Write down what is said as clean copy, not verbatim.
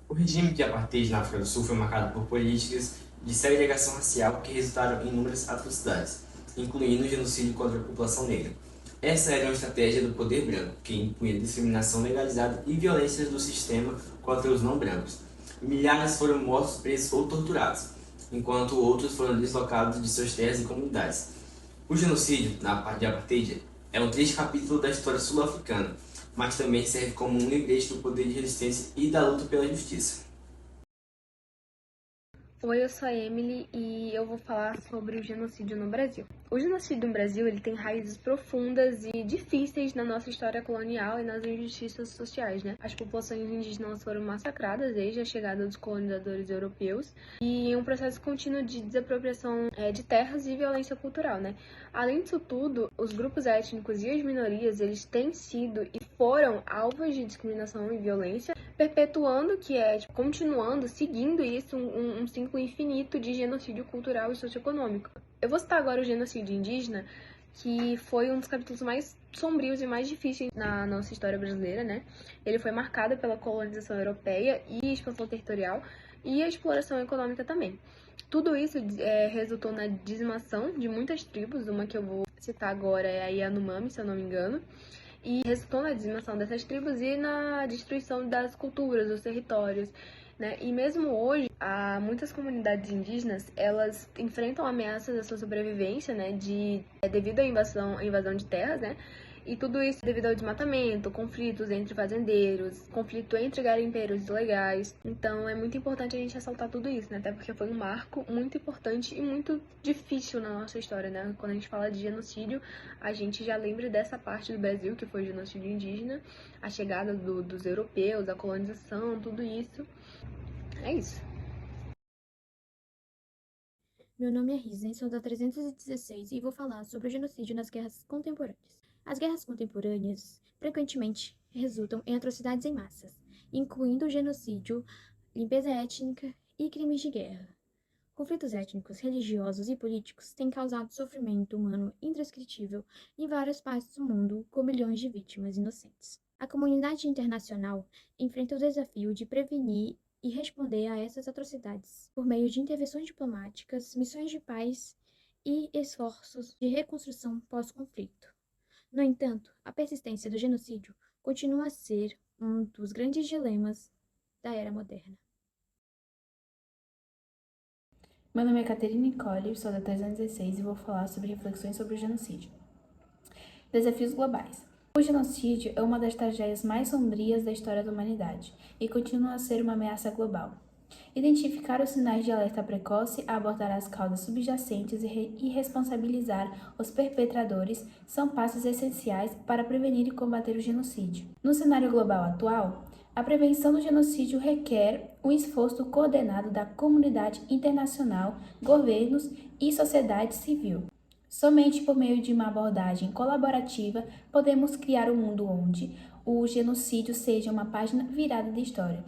O regime de apartheid na África do Sul foi marcado por políticas de segregação racial que resultaram em inúmeras atrocidades, incluindo o genocídio contra a população negra. Essa era uma estratégia do poder branco, que impunha discriminação legalizada e violências do sistema contra os não brancos. Milhares foram mortos, presos ou torturados, enquanto outros foram deslocados de suas terras e comunidades. O genocídio na parte de apartheid é um triste capítulo da história sul-africana, mas também serve como um lembrete do poder de resistência e da luta pela justiça. Oi, eu sou a Emily e eu vou falar sobre o genocídio no Brasil. O genocídio no Brasil ele tem raízes profundas e difíceis na nossa história colonial e nas injustiças sociais, né? As populações indígenas foram massacradas desde a chegada dos colonizadores europeus e em um processo contínuo de desapropriação de terras e violência cultural, né? Além disso tudo, os grupos étnicos e as minorias, eles têm sido e foram alvos de discriminação e violência, perpetuando, continuando, seguindo isso, um ciclo infinito de genocídio cultural e socioeconômico. Eu vou citar agora o genocídio indígena, que foi um dos capítulos mais sombrios e mais difíceis na nossa história brasileira, né? Ele foi marcado pela colonização europeia e expansão territorial e a exploração econômica também. Tudo isso resultou na dizimação de muitas tribos, uma que eu vou citar agora é a Yanomami, se eu não me engano, e resultou na dizimação dessas tribos e na destruição das culturas, dos territórios, né? E mesmo hoje, há muitas comunidades indígenas, elas enfrentam ameaças à sua sobrevivência, né, devido à invasão de terras, né? E tudo isso devido ao desmatamento, conflitos entre fazendeiros, conflito entre garimpeiros ilegais. Então é muito importante a gente ressaltar tudo isso, né? Até porque foi um marco muito importante e muito difícil na nossa história, né? Quando a gente fala de genocídio, a gente já lembra dessa parte do Brasil, que foi o genocídio indígena, a chegada dos europeus, a colonização, tudo isso. É isso. Meu nome é Risen, sou da 316 e vou falar sobre o genocídio nas guerras contemporâneas. As guerras contemporâneas frequentemente resultam em atrocidades em massas, incluindo genocídio, limpeza étnica e crimes de guerra. Conflitos étnicos, religiosos e políticos têm causado sofrimento humano indescritível em várias partes do mundo, com milhões de vítimas inocentes. A comunidade internacional enfrenta o desafio de prevenir e responder a essas atrocidades por meio de intervenções diplomáticas, missões de paz e esforços de reconstrução pós-conflito. No entanto, a persistência do genocídio continua a ser um dos grandes dilemas da era moderna. Meu nome é Caterine Collier, sou da 316 e vou falar sobre reflexões sobre o genocídio. Desafios globais. O genocídio é uma das tragédias mais sombrias da história da humanidade e continua a ser uma ameaça global. Identificar os sinais de alerta precoce, abordar as causas subjacentes e responsabilizar os perpetradores são passos essenciais para prevenir e combater o genocídio. No cenário global atual, a prevenção do genocídio requer um esforço coordenado da comunidade internacional, governos e sociedade civil. Somente por meio de uma abordagem colaborativa podemos criar um mundo onde o genocídio seja uma página virada da história.